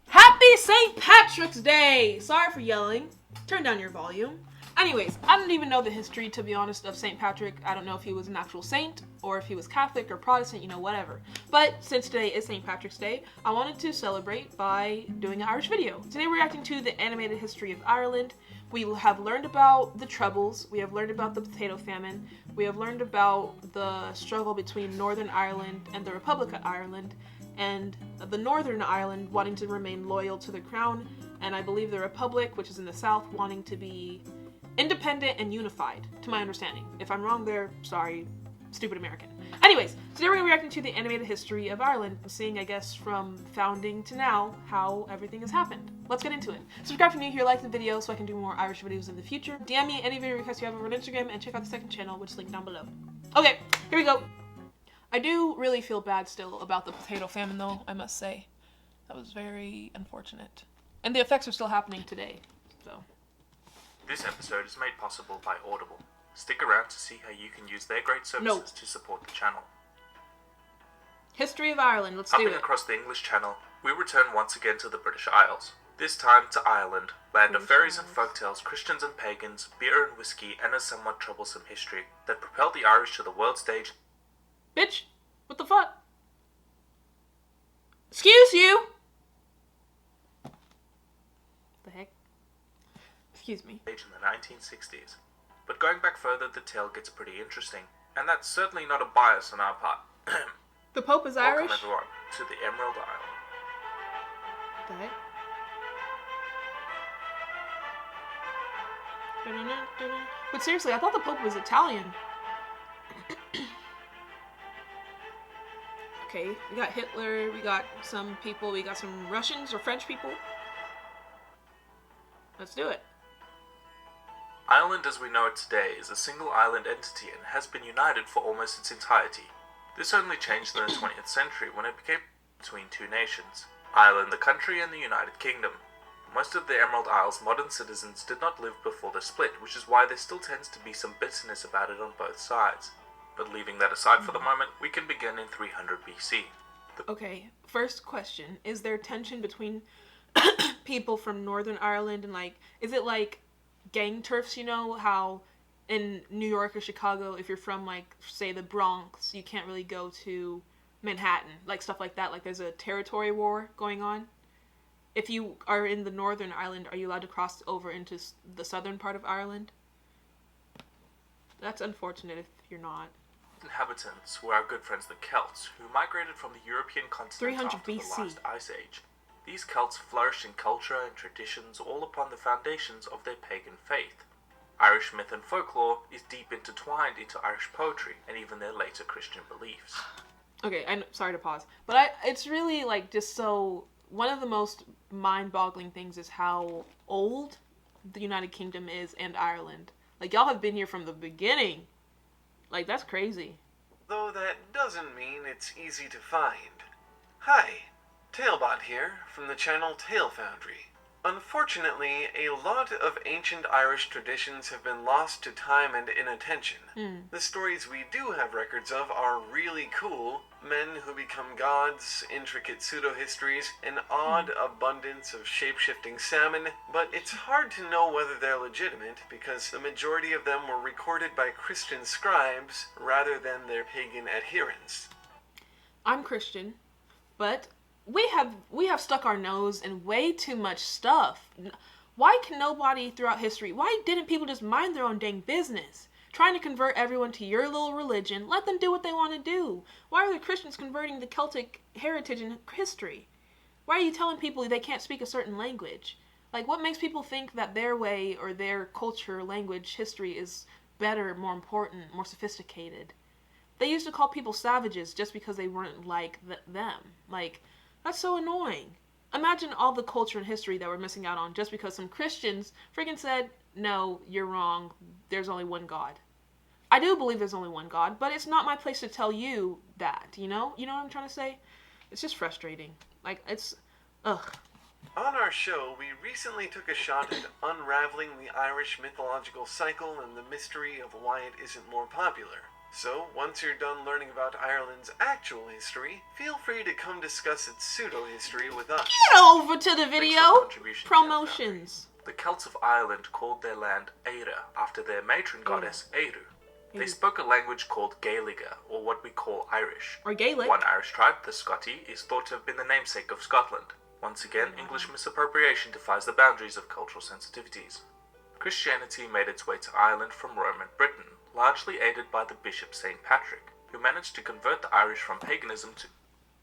Happy St. Patrick's Day! Sorry for yelling. Turn down your volume. Anyways, I don't even know the history, to be honest, of St. Patrick. I don't know if he was an actual saint, or if he was Catholic or Protestant, whatever. But since today is St. Patrick's Day, I wanted to celebrate by doing an Irish video. Today we're reacting to the animated history of Ireland. We have learned about the Troubles, we have learned about the potato famine, we have learned about the struggle between Northern Ireland and the Republic of Ireland, and the Northern Ireland wanting to remain loyal to the crown, and I believe the Republic, which is in the south, wanting to be independent and unified, to my understanding. If I'm wrong there, sorry, stupid American. Anyways, today we're going to be reacting to the animated history of Ireland, seeing, I guess, from founding to now, how everything has happened. Let's get into it. Subscribe if you're new here, like the video so I can do more Irish videos in the future. DM me any video requests you have over on Instagram, and check out the second channel, which is linked down below. Okay, here we go. I do really feel bad still about the potato famine, though, I must say. That was very unfortunate. And the effects are still happening today, so. This episode is made possible by Audible. Stick around to see how you can use their great services to support the channel. History of Ireland, let's do it. Hopping across the English Channel, we return once again to the British Isles. This time to Ireland, land of fairies and folktales, Christians and pagans, beer and whiskey, and a somewhat troublesome history that propelled the Irish to the world stage. Bitch, what the fuck? Excuse you! The heck? Excuse me. In the 1960s. But going back further, the tale gets pretty interesting, and that's certainly not a bias on our part. The Pope is Irish? Welcome everyone to the Emerald Isle. The heck? But seriously, I thought the Pope was Italian. Okay, we got Hitler, we got some people, we got some Russians or French people. Let's do it. Ireland as we know it today is a single island entity and has been united for almost its entirety. This only changed in the 20th century when it became between two nations, Ireland the country and the United Kingdom. Most of the Emerald Isle's modern citizens did not live before the split, which is why there still tends to be some bitterness about it on both sides. But leaving that aside for the moment, we can begin in 300 BC. Okay, first question. Is there tension between people from Northern Ireland and, like, is it like gang turfs, how in New York or Chicago, if you're from, like, say the Bronx, you can't really go to Manhattan, like stuff like that, like there's a territory war going on? If you are in the Northern Ireland, are you allowed to cross over into the southern part of Ireland? That's unfortunate if you're not. Inhabitants were our good friends the Celts, who migrated from the European continent 300 after BC. the last ice age. These Celts flourished in culture and traditions all upon the foundations of their pagan faith. Irish myth and folklore is deep intertwined into Irish poetry and even their later Christian beliefs. Okay, I'm sorry to pause, but it's really like just so, one of the most mind-boggling things is how old the United Kingdom is and Ireland. Like, y'all have been here from the beginning. Like, that's crazy. Though that doesn't mean it's easy to find. Hi, Tailbot here from the channel Tale Foundry. Unfortunately, a lot of ancient Irish traditions have been lost to time and inattention. The stories we do have records of are really cool. Men who become gods, intricate pseudo-histories, an odd abundance of shape-shifting salmon, but it's hard to know whether they're legitimate because the majority of them were recorded by Christian scribes rather than their pagan adherents. I'm Christian, but we have stuck our nose in way too much stuff. Why can nobody throughout history, why didn't people just mind their own dang business? Trying to convert everyone to your little religion, let them do what they want to do. Why are the Christians converting the Celtic heritage and history? Why are you telling people they can't speak a certain language? Like, what makes people think that their way or their culture, language, history is better, more important, more sophisticated? They used to call people savages just because they weren't like them. Like, that's so annoying. Imagine all the culture and history that we're missing out on just because some Christians freaking said, no, you're wrong, there's only one God. I do believe there's only one God, but it's not my place to tell you that, You know what I'm trying to say? It's just frustrating. Like, it's, ugh. On our show, we recently took a shot at unraveling the Irish mythological cycle and the mystery of why it isn't more popular. So, once you're done learning about Ireland's actual history, feel free to come discuss its pseudo-history with us. Get over to the Thanks video. for the contribution, Promotions. The Celts of Ireland called their land Eire after their matron goddess Eiru. They spoke a language called Gaeilge, or what we call Irish. Or Gaelic. One Irish tribe, the Scotti, is thought to have been the namesake of Scotland. Once again, English misappropriation defies the boundaries of cultural sensitivities. Christianity made its way to Ireland from Rome and Britain, largely aided by the Bishop St. Patrick, who managed to convert the Irish from paganism to...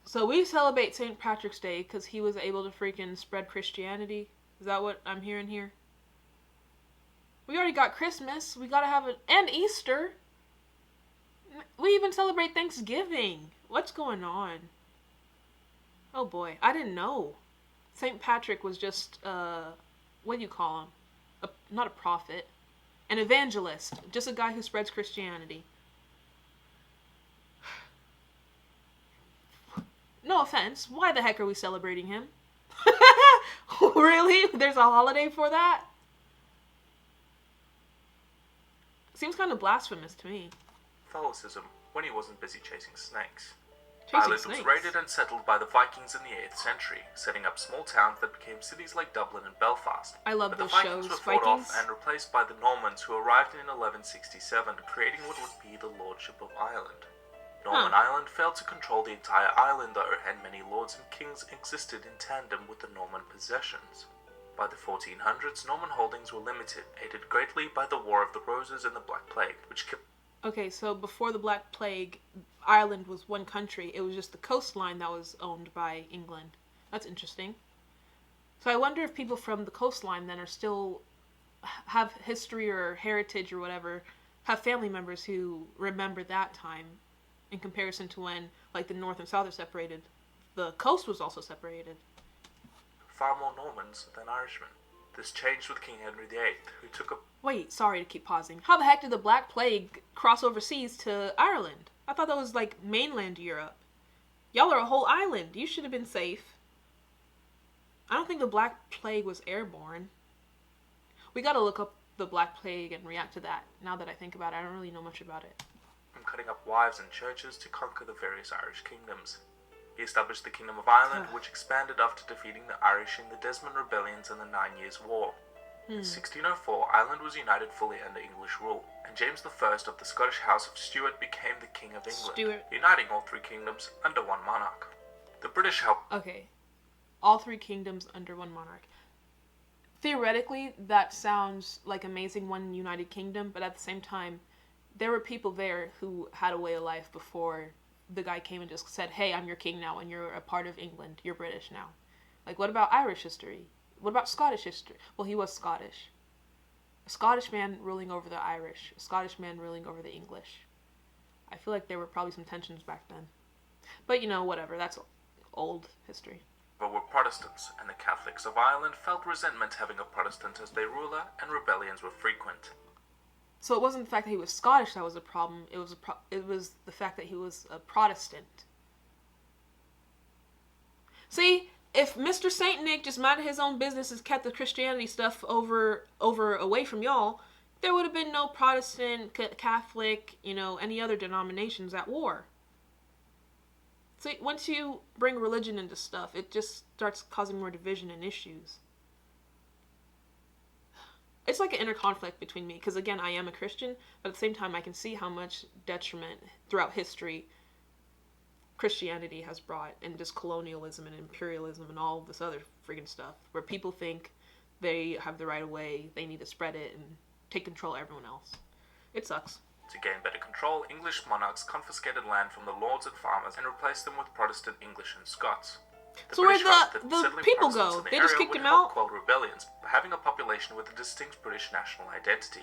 So we celebrate St. Patrick's Day because he was able to freaking spread Christianity? Is that what I'm hearing here? We already got Christmas. We gotta have it. And Easter. We even celebrate Thanksgiving. What's going on? Oh boy, I didn't know. St. Patrick was just, what do you call him? Not a prophet. An evangelist. Just a guy who spreads Christianity. No offense. Why the heck are we celebrating him? Really? There's a holiday for that? Seems kind of blasphemous to me. Catholicism, when he wasn't busy chasing snakes. Chasing Ireland snakes. was raided and settled by the Vikings in the 8th century, setting up small towns that became cities like Dublin and Belfast. I love But the those Vikings shows. were fought Vikings. off and replaced by the Normans, who arrived in 1167, creating what would be the Lordship of Ireland. Northern Ireland failed to control the entire island though, and many lords and kings existed in tandem with the Norman possessions. By the 1400s, Norman holdings were limited, aided greatly by the War of the Roses and the Black Plague, which kept... Okay, so before the Black Plague, Ireland was one country. It was just the coastline that was owned by England. That's interesting. So I wonder if people from the coastline then are still have history or heritage or whatever, have family members who remember that time in comparison to when, like, the North and South are separated. The coast was also separated. far more Normans than Irishmen. This changed with King Henry VIII, who took a... Wait, sorry to keep pausing. How the heck did the Black Plague cross overseas to Ireland? I thought that was, like, mainland Europe. Y'all are a whole island. You should have been safe. I don't think the Black Plague was airborne. We gotta look up the Black Plague and react to that. Now that I think about it, I don't really know much about it. from cutting up wives and churches to conquer the various Irish kingdoms. He established the Kingdom of Ireland, which expanded after defeating the Irish in the Desmond Rebellions and the 9 Years' War. In 1604, Ireland was united fully under English rule, and James I of the Scottish House of Stuart became the King of England, uniting all three kingdoms under one monarch. The British helped... Okay. All three kingdoms under one monarch. Theoretically, that sounds like amazing, one united kingdom, but at the same time, there were people there who had a way of life before the guy came and just said, hey, I'm your king now, and you're a part of England. You're British now. Like, what about Irish history? What about Scottish history? Well, he was Scottish. A Scottish man ruling over the Irish. A Scottish man ruling over the English. I feel like there were probably some tensions back then. But, you know, whatever. That's old history. But were Protestants, and the Catholics of Ireland felt resentment having a Protestant as their ruler, and rebellions were frequent. So it wasn't the fact that he was Scottish that was a problem. It was the fact that he was a Protestant. See, if Mr. Saint Nick just minded his own business and kept the Christianity stuff away from y'all, there would have been no Protestant, Catholic, you know, any other denominations at war. See, once you bring religion into stuff, it just starts causing more division and issues. It's like an inner conflict between me, because again, I am a Christian, but at the same time, I can see how much detriment throughout history Christianity has brought, and just colonialism and imperialism and all this other friggin' stuff, where people think they have the right of way, they need to spread it and take control of everyone else. It sucks. To gain better control, English monarchs confiscated land from the lords and farmers and replaced them with Protestant English and Scots. So where'd the people go? They just kicked them out? Quell rebellions, by having a population with a distinct British national identity.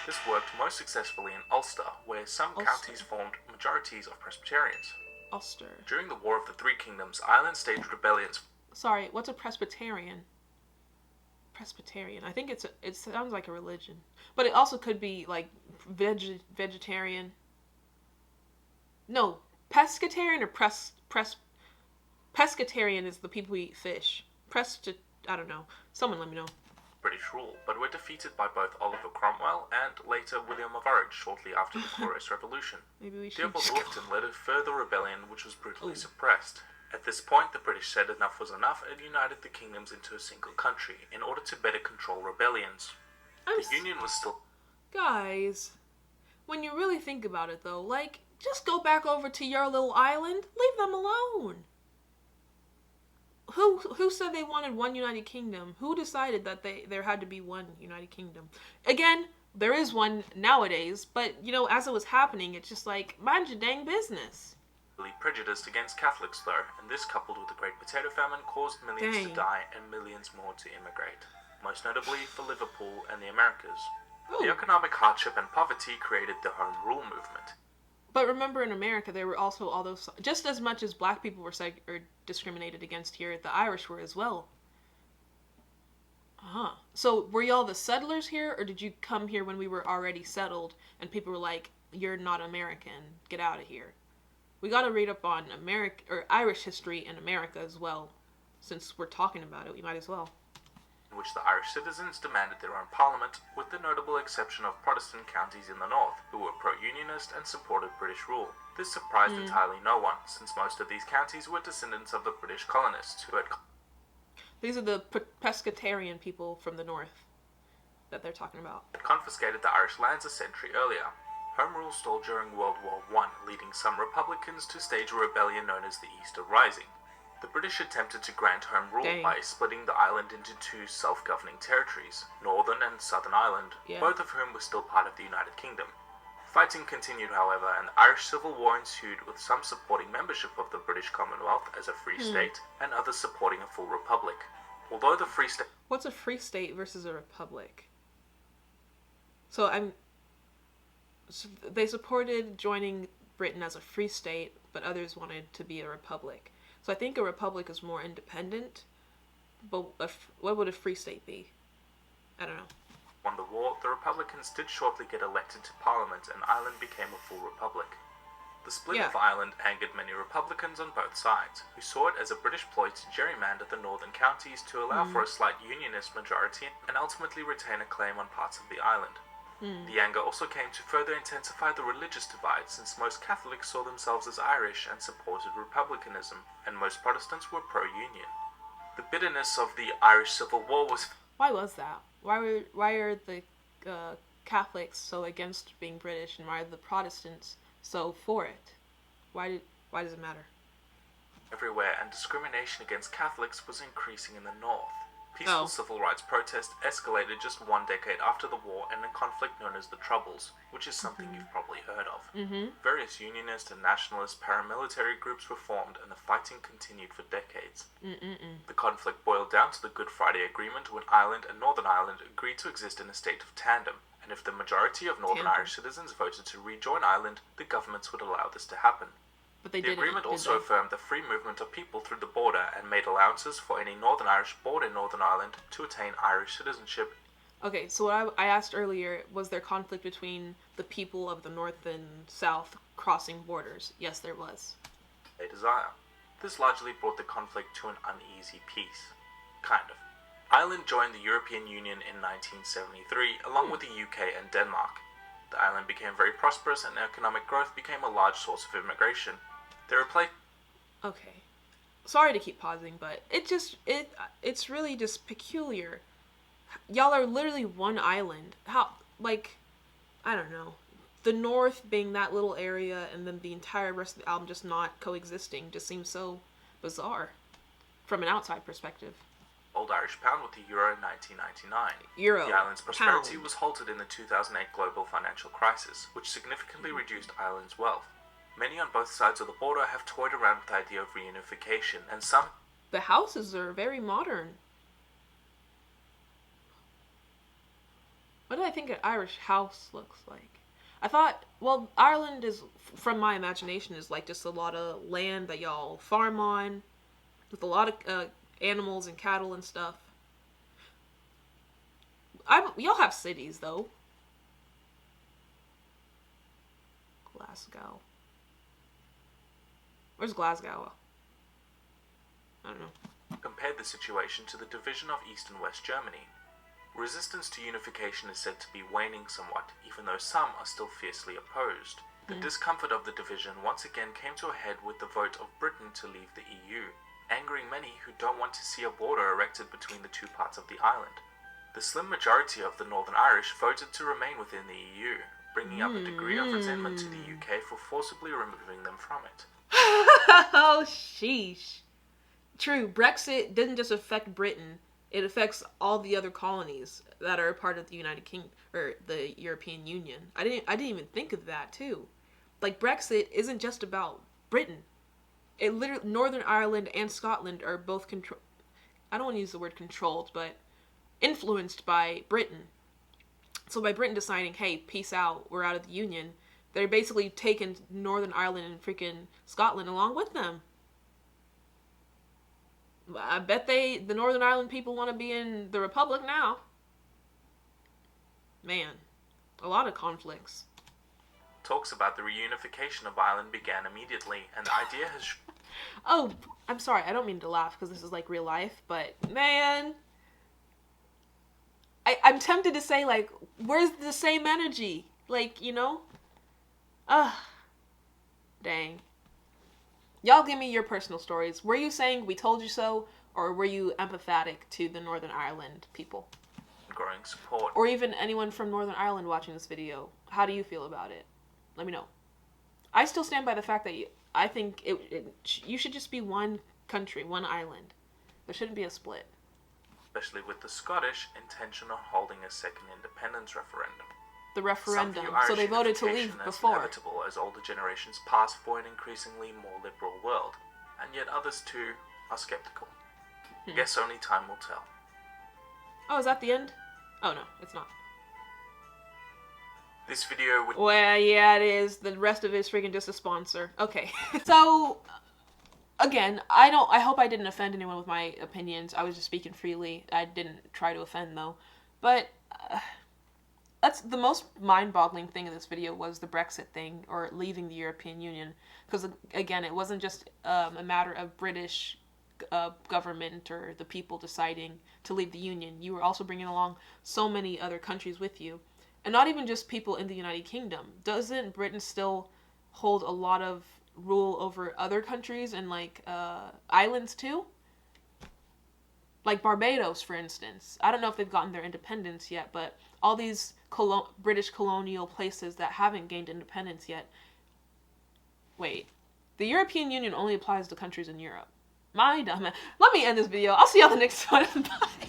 This worked most successfully in Ulster, where some counties formed majorities of Presbyterians. Ulster. During the War of the Three Kingdoms, Ireland staged rebellions. Sorry, what's a Presbyterian? Presbyterian. I think it sounds like a religion. But it also could be like vegetarian. No, pescatarian or pescatarian is the people who eat fish. I don't know. Someone let me know. British rule, but were defeated by both Oliver Cromwell and late dictator William of Orange shortly after the Glorious Revolution. Maybe we should Theobald just Wolfton led a further rebellion which was brutally Oh. suppressed. At this point, the British said enough was enough and united the kingdoms into a single country in order to better control rebellions. The Union was still... Guys, when you really think about it though, like, just go back over to your little island. Leave them alone. Who said they wanted one United Kingdom? Who decided that there had to be one United Kingdom? Again, there is one nowadays, but, you know, as it was happening, it's just like, mind your dang business. prejudiced against Catholics though, and this coupled with the Great Potato Famine caused millions to Dang. die and millions more to immigrate, most notably for Liverpool and the Americas. The Ooh. economic hardship and poverty created the Home Rule movement. But remember, in America, there were also all those, just as much as black people were discriminated against here, the Irish were as well. So were y'all the settlers here, or did you come here when we were already settled and people were like, you're not American, get out of here? We gotta read up on Irish history in America as well. Since we're talking about it, we might as well. In which the Irish citizens demanded their own parliament, with the notable exception of Protestant counties in the north, who were pro-unionist and supported British rule. This surprised entirely no one, since most of these counties were descendants of the British colonists who had... These are the pescatarian people from the north that they're talking about. confiscated the Irish lands a century earlier. Home Rule stalled during World War I, leading some Republicans to stage a rebellion known as the Easter Rising. The British attempted to grant Home Rule Dang. by splitting the island into two self-governing territories, Northern and Southern Ireland, Yeah. both of whom were still part of the United Kingdom. Fighting continued, however, and the Irish Civil War ensued, with some supporting membership of the British Commonwealth as a free state, and others supporting a full republic. Although the Free State... What's a free state versus a republic? So they supported joining Britain as a free state, but others wanted to be a republic. So I think a republic is more independent, but what would a free state be? I don't know. Won the war, the Republicans did shortly get elected to Parliament and Ireland became a full republic. The split Yeah. of Ireland angered many Republicans on both sides, who saw it as a British ploy to gerrymander the northern counties to allow for a slight unionist majority and ultimately retain a claim on parts of the island. The anger also came to further intensify the religious divide, since most Catholics saw themselves as Irish and supported republicanism, and most Protestants were pro-union. The bitterness of the Irish Civil War was... Why was that? Why are the Catholics so against being British, and why are the Protestants so for it? Why does it matter? everywhere, and discrimination against Catholics was increasing in the north. Peaceful civil rights protests escalated just 1 decade after the war in a conflict known as the Troubles, which is something you've probably heard of. Various unionist and nationalist paramilitary groups were formed, and the fighting continued for decades. The conflict boiled down to the Good Friday Agreement, when Ireland and Northern Ireland agreed to exist in a state of tandem, and if the majority of Northern Irish citizens voted to rejoin Ireland, the governments would allow this to happen. But they The didn't. agreement did also they? affirmed the free movement of people through the border and made allowances for any Northern Irish born in Northern Ireland to attain Irish citizenship. Okay, so what I asked earlier, was there conflict between the people of the North and South crossing borders? Yes, there was. They desire. This largely brought the conflict to an uneasy peace. Kind of. Ireland joined the European Union in 1973, along with the UK and Denmark. The island became very prosperous and economic growth became a large source of immigration. They replaced... Okay. Sorry to keep pausing, but it's really just peculiar. Y'all are literally one island. How, like, I don't know. The North being that little area and then the entire rest of the album just not coexisting just seems so bizarre from an outside perspective. Old Irish pound with the euro in 1999. Euro. The island's prosperity Pound. was halted in the 2008 global financial crisis, which significantly reduced Ireland's wealth. Many on both sides of the border have toyed around with the idea of reunification, and some... The houses are very modern. What do I think an Irish house looks like? I thought, well, Ireland is, from my imagination, is like just a lot of land that y'all farm on, with a lot of animals and cattle and stuff. Y'all have cities, though. Glasgow. Where's Glasgow? I don't know. compared the situation to the division of East and West Germany. Resistance to unification is said to be waning somewhat, even though some are still fiercely opposed. The discomfort of the division once again came to a head with the vote of Britain to leave the EU, angering many who don't want to see a border erected between the two parts of the island. The slim majority of the Northern Irish voted to remain within the EU, bringing up a degree of resentment to the UK for forcibly removing them from it. Oh, sheesh. True, Brexit didn't just affect Britain, it affects all the other colonies that are a part of the United Kingdom, or the European Union. I didn't even think of that, too. Like, Brexit isn't just about Britain. It literally, Northern Ireland and Scotland are both I don't want to use the word controlled, but influenced by Britain. So by Britain deciding, hey, peace out, we're out of the Union, they're basically taking Northern Ireland and freaking Scotland along with them. I bet the Northern Ireland people want to be in the Republic now. Man, a lot of conflicts. Talks about the reunification of Ireland began immediately, and the idea has... Oh, I'm sorry, I don't mean to laugh because this is like real life, but man, I'm tempted to say, like, where's the same energy? Like, you know? Dang. Y'all give me your personal stories. Were you saying we told you so, or were you empathetic to the Northern Ireland people? growing support. Or even anyone from Northern Ireland watching this video. How do you feel about it? Let me know. I still stand by the fact that I think you should just be one country, one island. There shouldn't be a split. Especially with the Scottish intention of holding a second independence referendum. The referendum. Some view So they voted to Irish leave unification as before. inevitable as older generations pass for an increasingly more liberal world, and yet others too are skeptical. Guess only time will tell. Oh, is that the end? Oh no, it's not. This video would... Well, yeah, it is. The rest of it is freaking just a sponsor. Okay. So, again, I hope I didn't offend anyone with my opinions. I was just speaking freely. I didn't try to offend, though. But, that's the most mind-boggling thing in this video was the Brexit thing, or leaving the European Union. Because, again, it wasn't just a matter of British government or the people deciding to leave the Union. You were also bringing along so many other countries with you. And not even just people in the United Kingdom. Doesn't Britain still hold a lot of rule over other countries and, like, islands too? Like Barbados, for instance. I don't know if they've gotten their independence yet, but all these British colonial places that haven't gained independence yet. Wait. The European Union only applies to countries in Europe. My dumb. Let me end this video. I'll see y'all in the next one. Bye.